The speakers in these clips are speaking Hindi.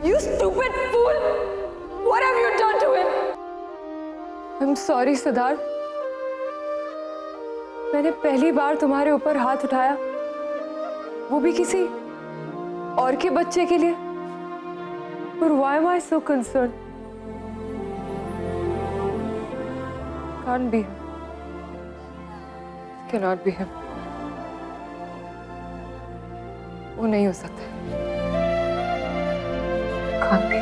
You stupid fool! What have you done to him? I'm sorry, Siddharth. मैंने पहली बार तुम्हारे ऊपर हाथ उठाया, वो भी किसी और के बच्चे के लिए। But why am I so concerned? Can't be him. Cannot be him. वो नहीं हो सकता। Can't be.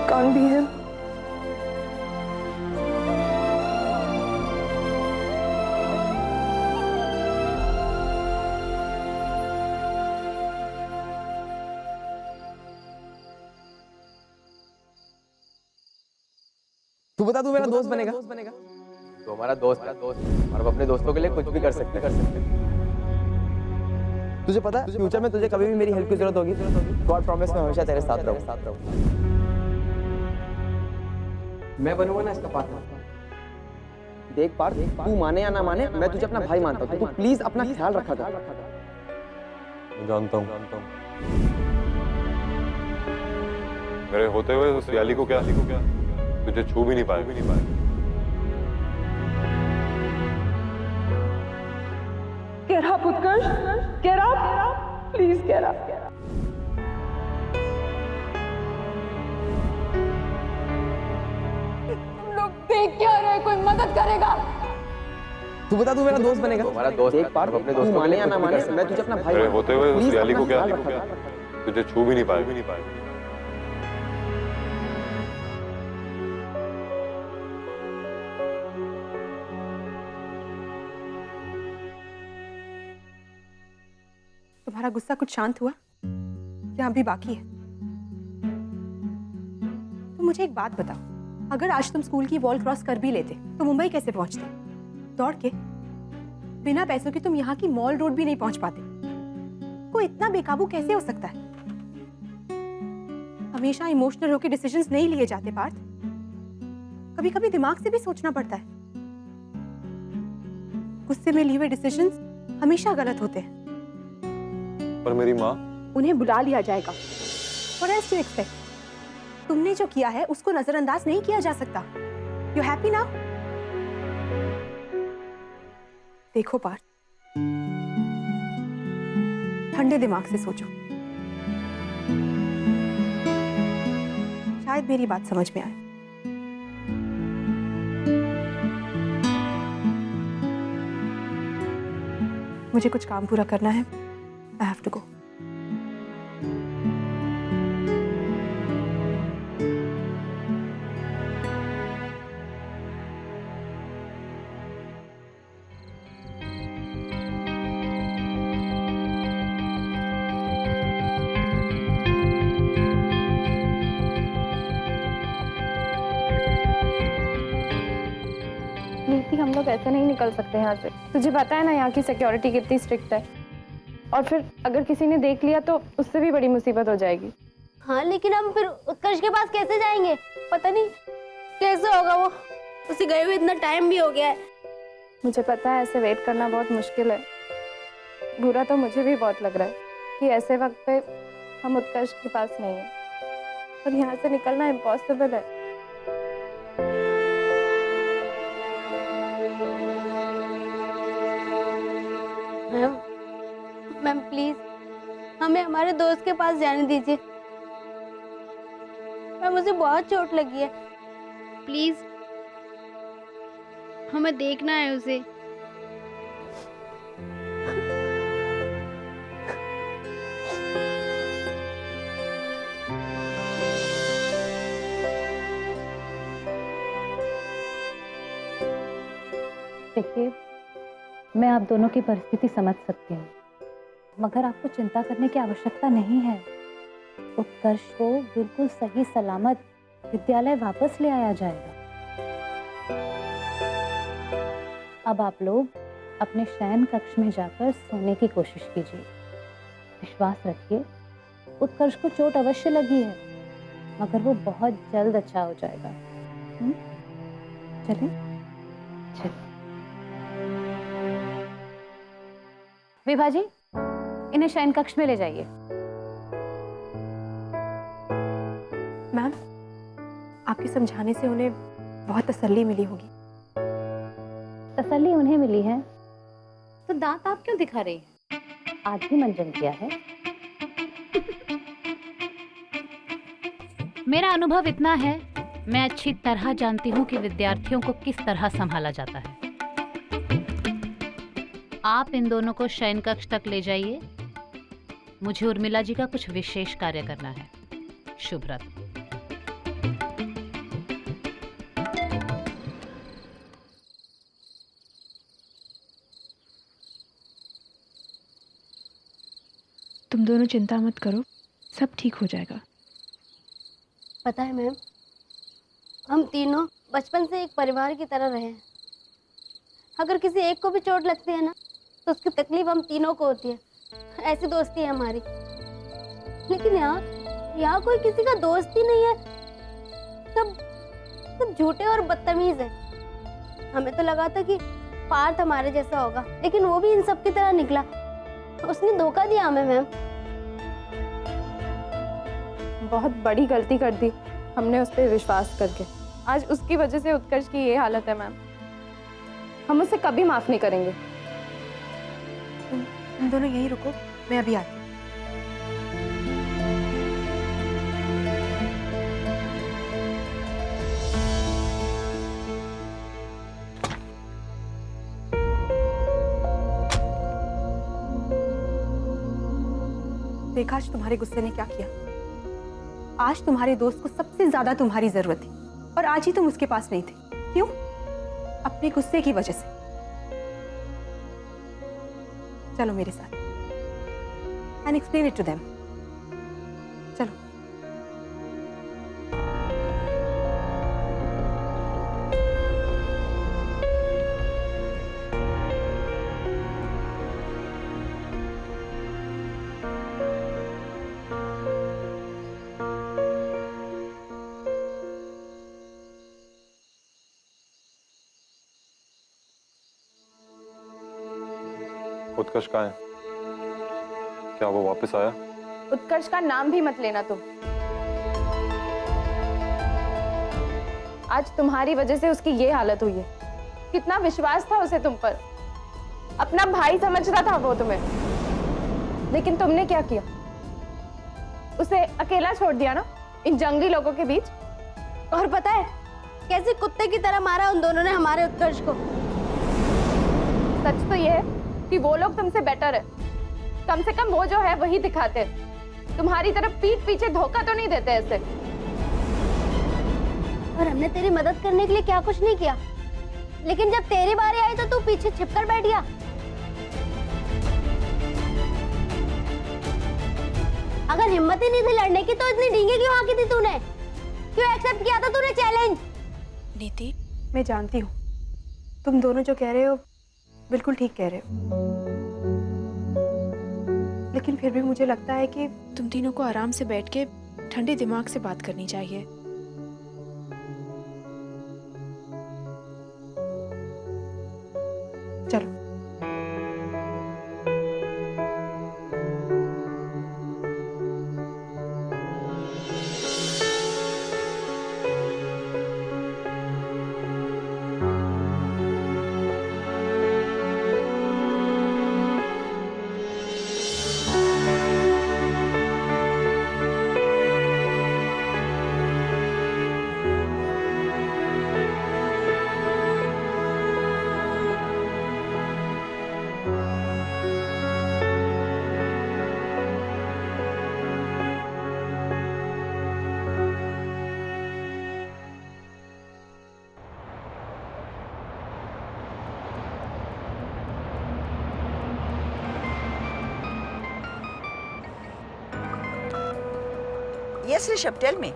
Can't be him. तू बता, तू मेरा दोस्त बनेगा? तो हमारा दोस्त है और हम अपने दोस्तों के लिए कुछ भी कर सकते हैं। तुझे पता है फ्यूचर में तुझे कभी भी मेरी हेल्प की जरूरत होगी, गॉड प्रॉमिस मैं हमेशा तेरे साथ रहूंगा। मैं बनूंगा ना इसका पार्टनर। देख पार्थ, तू माने या ना माने, मैं तुझे अपना भाई मानता हूँ, तो तू प्लीज अपना ख्याल रखा कर। मैं जानता हूँ मेरे होते हुए उस याली को क्या तुझे छू भी नहीं पाए। Get up, Utkarsh! Get up! Please get up! तुम लोग देख क्या रहे? कोई मदद करेगा? तू बता, तू मेरा दोस्त बनेगा? तो हमारा दोस्त है। देख पार्थ, अपने तू दोस्तों के माने लिए या ना कुछ भी माने, कर सकते मैं तुझे अपना भाई मेरे मानता हूँ, होते हुए उस प्लीज याली को अपना क्या ख्याल रखा कर। तुझे छू भी नहीं पाए। तुम्हारा गुस्सा कुछ शांत हुआ या अभी बाकी है? तो मुझे एक बात बताओ, अगर आज तुम स्कूल की वॉल क्रॉस कर भी लेते तो मुंबई कैसे पहुंचते? दौड़ के? बिना पैसों के तुम यहाँ की मॉल रोड भी नहीं पहुंच पाते। कोई इतना बेकाबू कैसे हो सकता है? हमेशा इमोशनल होकर डिसीजंस नहीं लिए जाते पार्थ, कभी कभी दिमाग से भी सोचना पड़ता है। गुस्से में लिए हुए डिसीजंस हमेशा गलत होते हैं। पर मेरी माँ, उन्हें बुला लिया जाएगा। What else do you expect? तुमने जो किया है उसको नजरअंदाज नहीं किया जा सकता। You happy now? देखो पार्थ, ठंडे दिमाग से सोचो, शायद मेरी बात समझ में आए। मुझे कुछ काम पूरा करना है। I have to go. नीति, हम लोग ऐसे नहीं निकल सकते यहाँ से। तुझे पता है ना यहाँ की सिक्योरिटी कितनी स्ट्रिक्ट है, और फिर अगर किसी ने देख लिया तो उससे भी बड़ी मुसीबत हो जाएगी। हाँ, लेकिन हम फिर उत्कर्ष के पास कैसे जाएंगे? पता नहीं कैसे होगा वो, उसे गए हुए इतना टाइम भी हो गया है। मुझे पता है ऐसे वेट करना बहुत मुश्किल है। बुरा तो मुझे भी बहुत लग रहा है कि ऐसे वक्त पे हम उत्कर्ष के पास नहीं है, और यहाँ से निकलना इम्पॉसिबल है। मैम प्लीज हमें हमारे दोस्त के पास जाने दीजिए। मैम, मुझे बहुत चोट लगी है, प्लीज हमें देखना है उसे। देखिए, मैं आप दोनों की परिस्थिति समझ सकती हूँ, मगर आपको चिंता करने की आवश्यकता नहीं है। उत्कर्ष को बिल्कुल सही सलामत विद्यालय वापस ले आया जाएगा। अब आप लोग अपने शयन कक्ष में जाकर सोने की कोशिश कीजिए। विश्वास रखिए, उत्कर्ष को चोट अवश्य लगी है, मगर वो बहुत जल्द अच्छा हो जाएगा। चलिए। विभा जी, इन्हें शयन कक्ष में ले जाइए। मैम, आपके समझाने से उन्हें बहुत तसल्ली मिली होगी। तसल्ली उन्हें मिली है तो दांत आप क्यों दिखा रही हैं? आज ही मंजन किया है। मेरा अनुभव इतना है, मैं अच्छी तरह जानती हूँ कि विद्यार्थियों को किस तरह संभाला जाता है। आप इन दोनों को शयन कक्ष तक ले जाइए। मुझे उर्मिला जी का कुछ विशेष कार्य करना है। शुभ रात्रि। तुम दोनों चिंता मत करो, सब ठीक हो जाएगा। पता है मैम, हम तीनों बचपन से एक परिवार की तरह रहे हैं। अगर किसी एक को भी चोट लगती है ना, तो उसकी तकलीफ हम तीनों को होती है। ऐसी दोस्ती है हमारी। लेकिन यहाँ कोई किसी का दोस्त ही नहीं है। सब झूठे और बदतमीज हैं। हमें तो लगा था कि पार्थ हमारे जैसा होगा, लेकिन वो भी इन सब की तरह निकला। उसने धोखा दिया हमें मैम। बहुत बड़ी गलती कर दी हमने उस पर विश्वास करके। आज उसकी वजह से उत्कर्ष की ये हालत है मैम। हम उसे कभी माफ नहीं करेंगे। तुम दोनों यहीं रुको, मैं अभी आती हूँ। देखा आज तुम्हारे गुस्से ने क्या किया। आज तुम्हारे दोस्त को सबसे ज्यादा तुम्हारी जरूरत थी और आज ही तुम उसके पास नहीं थे। क्यों? अपने गुस्से की वजह से। चलो मेरे साथ, and explain it to them. चलो। उत्कर्ष कहाँ है? क्या वो वापस आया? उत्कर्ष का नाम भी मत लेना तुम। आज तुम्हारी वजह से उसकी ये हालत हुई है। कितना विश्वास था उसे तुम पर। अपना भाई समझता था वो तुम्हें, लेकिन तुमने क्या किया? उसे अकेला छोड़ दिया ना इन जंगली लोगों के बीच। और पता है कैसे कुत्ते की तरह मारा उन दोनों ने हमारे उत्कर्ष को। सच तो ये है कि वो लोग तुमसे बेटर है। कम से कम वो जो है वही दिखाते। तुम्हारी तरफ पीठ पीछे धोखा तो नहीं देते ऐसे। और हमने तेरी मदद करने के लिए क्या कुछ नहीं किया, लेकिन जब तेरी बारी आई तो तू पीछे छिपकर बैठ गया। अगर हिम्मत ही नहीं थी लड़ने की तो इतनी डींगे क्यों आंकी थी तूने? क्यों एक्सेप्ट किया था तूने चैलेंज? नीति, मैं जानती हूँ तुम दोनों जो कह रहे हो बिल्कुल ठीक कह रहे हो, लेकिन फिर भी मुझे लगता है कि तुम तीनों को आराम से बैठ के ठंडे दिमाग से बात करनी चाहिए। चलो। Yes, Rishabh, tell me.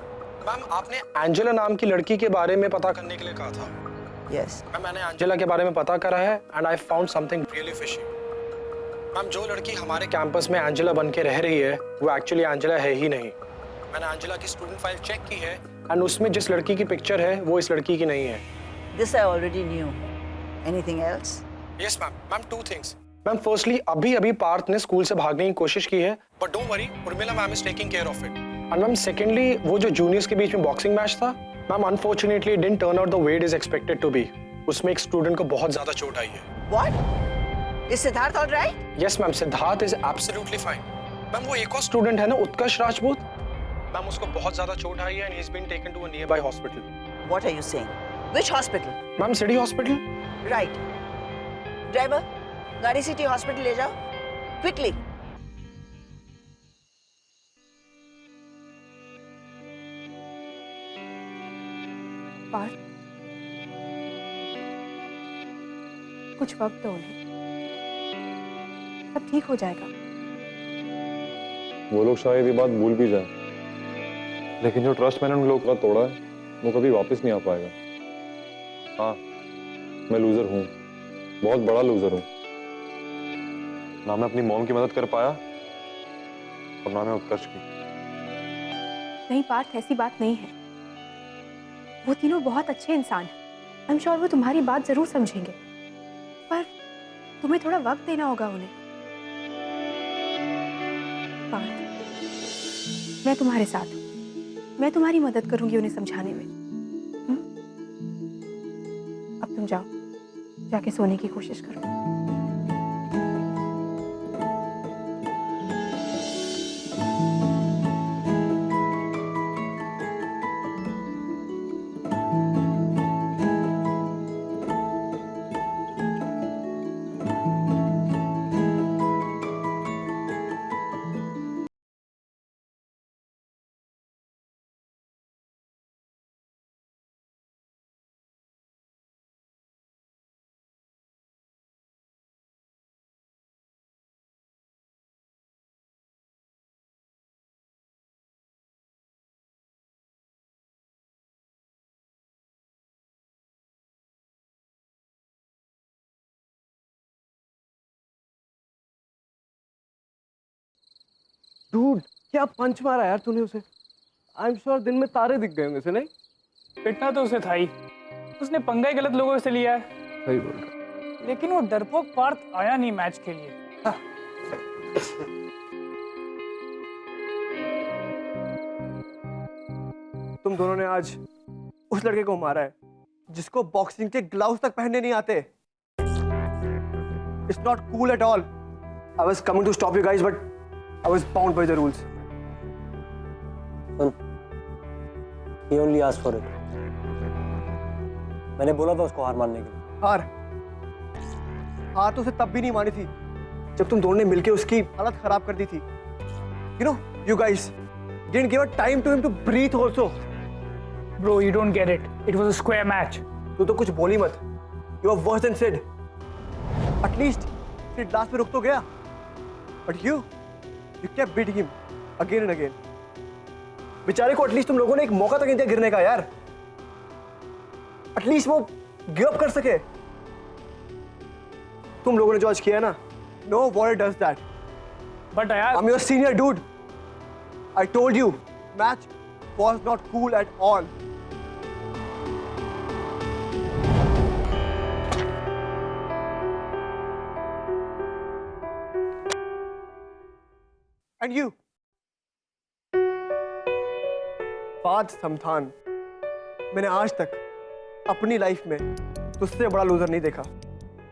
Ma'am, आपने एंजेला नाम की लड़की के बारे में पता करने के लिए कहा था। Yes. मैम, मैंने एंजेला के बारे में पता करा है and I found something really fishy. Ma'am, जो लड़की हमारे कैंपस में एंजेला बन के रह रही है वो एक्चुअली एंजेला है ही नहीं। मैंने एंजेला की स्टूडेंट फाइल चेक की है एंड उसमें जिस लड़की की पिक्चर है वो इस लड़की की नहीं है। This I already knew. Anything else? Yes ma'am. Ma'am, 2 things. Ma'am firstly अभी पार्थ ने स्कूल से भागने की कोशिश की है, but don't worry, Urmila ma'am is taking care of it. And ma'am secondly वो जो जूनियर्स के बीच में बॉक्सिंग मैच था, ma'am unfortunately didn't turn out the way it is expected to be. उसमें एक स्टूडेंट को बहुत ज्यादा चोट आई है। What? Is Siddharth all right? Yes ma'am, Siddharth is absolutely fine. Ma'am वो एक और स्टूडेंट है ना, उत्कर्ष राजपूत, मैम उसको बहुत ज्यादा चोट आई है and he is been taken to a nearby hospital. What are you saying? Which hospital? Ma'am city hospital. Right. Driver, गाड़ी सिटी हॉस्पिटल ले जाओ क्विकली। पार्थ, कुछ वक्त दो उन्हें, सब ठीक हो जाएगा। वो लोग शायद ये बात भूल भी जाए, लेकिन जो ट्रस्ट मैंने उन लोगों का तोड़ा है वो कभी वापस नहीं आ पाएगा। हाँ, मैं लूजर हूँ, बहुत बड़ा लूजर हूँ। ना मैं अपनी मॉम की मदद कर पाया और ना मैं उत्कर्ष की। नहीं पार्थ, ऐसी बात नहीं है। वो तीनों बहुत अच्छे इंसान हैं। आई एम श्योर वो तुम्हारी बात जरूर समझेंगे, पर तुम्हें थोड़ा वक्त देना होगा उन्हें। पार्थ, मैं तुम्हारे साथ हूँ, मैं तुम्हारी मदद करूंगी उन्हें समझाने में। अब तुम जाओ, जाके सोने की कोशिश करो। डूड, क्या पंच मारा यार तूने उसे। आई एम श्योर दिन में तारे दिख गए होंगे उसे, नहीं? पिटना तो उसे था ही, उसने पंगा ही गलत लोगों से लिया है। सही बोल रहा। लेकिन वो डरपोक पार्थ आया नहीं मैच के लिए। तुम दोनों ने आज उस लड़के को मारा है जिसको बॉक्सिंग के ग्लव्स तक पहनने नहीं आते। It's not cool at all. I was coming to stop you guys, but I was bound by the rules. He only asked for it. मैंने बोला था उसको हार मानने के लिए। हार तो उसे तब भी नहीं मानी थी जब तुम दोनों ने मिलके उसकी हालत खराब कर दी थी। You know, you guys didn't give a time to him to breathe also. Bro, you don't get it. It was a square match. तू तो कुछ बोली मत। You were worse than Sid. At least Sid last में रुक तो गया। But you kept beating him again and again. बेचारे को एटलीस्ट तुम लोगों ने एक मौका तक नहीं दिया गिरने का यार। एटलीस्ट वो गिव अप कर सके। तुम लोगों ने जो आज किया ना, no one does that. But यार, I'm your senior dude. I told you, match was not cool at all. And you, Partha Samthaan, मैंने आज तक अपनी लाइफ में तुझसे बड़ा लूजर नहीं देखा।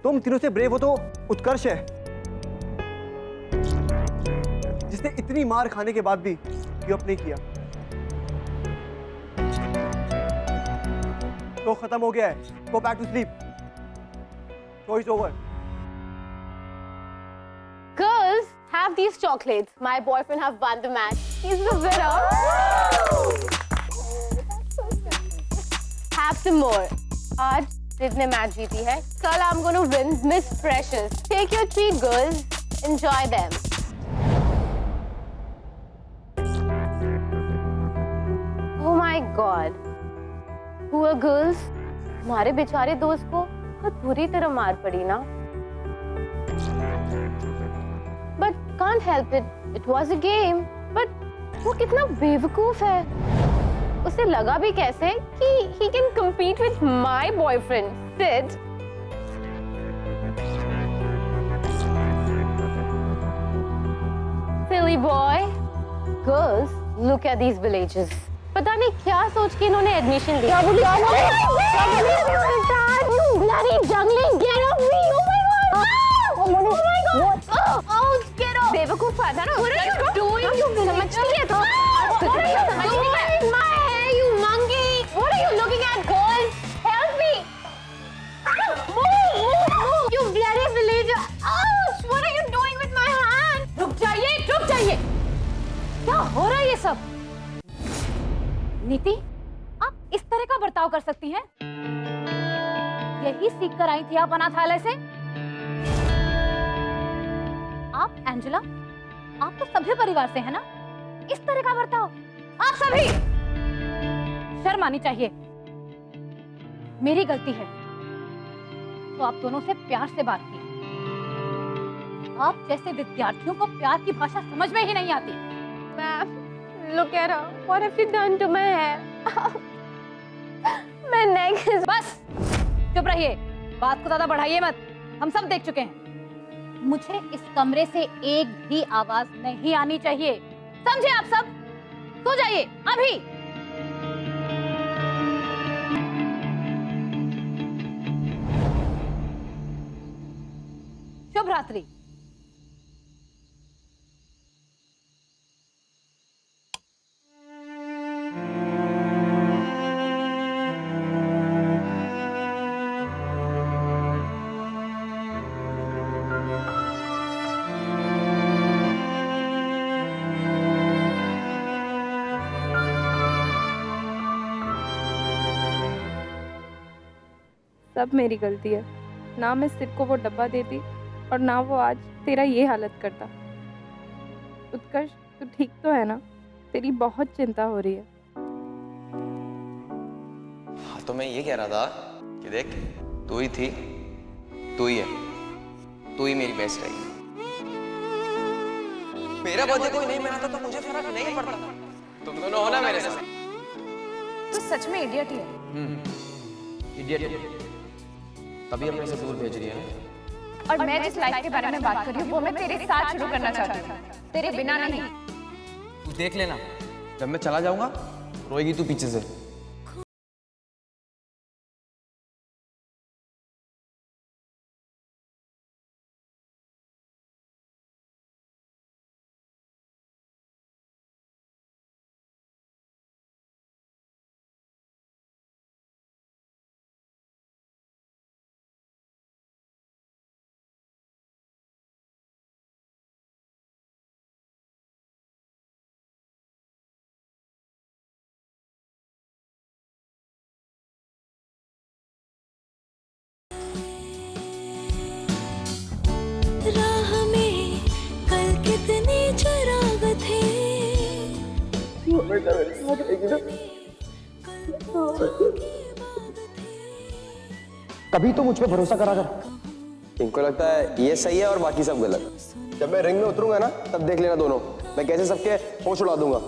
तुम तीनों से ब्रेव हो तो उत्कर्ष है, जिसने इतनी मार खाने के बाद भी गिव अप नहीं किया। तो खत्म हो गया है। Go back to sleep. Show is over. Girls, have these chocolates. My boyfriend have won the match. He's the winner. Have some more. आज जिसने मैच जीती है, कल I'm going to win Miss Precious. Take your treat, girls. Enjoy them. Oh my God. Poor girls. हमारे बेचारे दोस्त को बहुत बुरी तरह मार पड़ी ना। But can't help it. It was a game. But वो कितना बेवकूफ है। उसे लगा भी कैसे कि he can compete with my boyfriend, Sid. boy. Girls, look at these villages. पता नहीं क्या सोच के इन्होंने एडमिशन लिया। क्या बोली? You bloody jungling, get off me! Oh my god! Oh my god! Oh, get off! बेवकूफ था ना? What are you doing? समझ नहीं है तो? What are you doing? My hair, you monkey! What are you looking at, girls? Help me! Move! You bloody villager! Ouch! What are you doing with my hand? रुक जाइए! क्या हो रहा है ये सब? नीति, आप इस तरह का बर्ताव कर सकती हैं? यही सीख कर आई थी आप अनाथालय से? आप एंजेला, आप तो सभ्य परिवार से है ना? इस तरह का बर्ताव आप सभी शर्म आनी चाहिए। मेरी गलती है तो आप दोनों से प्यार से बात की। आप जैसे विद्यार्थियों को प्यार की भाषा समझ में ही नहीं आती। Ma'am, look at her. What have you done to my hair? My neck is... बस चुप रहिए, बात को ज्यादा बढ़ाइए मत। हम सब देख चुके हैं। मुझे इस कमरे से एक भी आवाज नहीं आनी चाहिए, समझे आप सब? सो जाइए अभी। शुभ रात्रि। सब मेरी गलती है। ना मैं सिर्फ को वो डब्बा देती और ना वो आज तेरा ये हालत करता। उत्कर्ष, तू ठीक तो है ना? तेरी बहुत चिंता हो रही है। हाँ, तो मैं ये कह रहा था कि देख, तू ही थी, तू ही है, तू ही मेरी बेस्ट रही। मेरा बर्थडे कोई नहीं मनाता तो मुझे फर्क नहीं पड़ता। तुम दोनों हो ना मेरे साथ। तू सच में इडियट ही है। इडियट तभी अपने से दूर भेज रही है ना। और मैं जिस लाइफ के बारे में बात कर रही हूँ वो मैं तेरे साथ शुरू करना चाहती हूँ, तेरे बिना नहीं। तू देख लेना, जब मैं चला जाऊंगा रोएगी तू पीछे से। राह में कल कितने चिराग थे। कभी तो मुझ पे भरोसा करा कर। इनको लगता है ये सही है और बाकी सब गलत। जब मैं रिंग में उतरूंगा ना तब देख लेना दोनों, मैं कैसे सबके होश उड़ा दूंगा।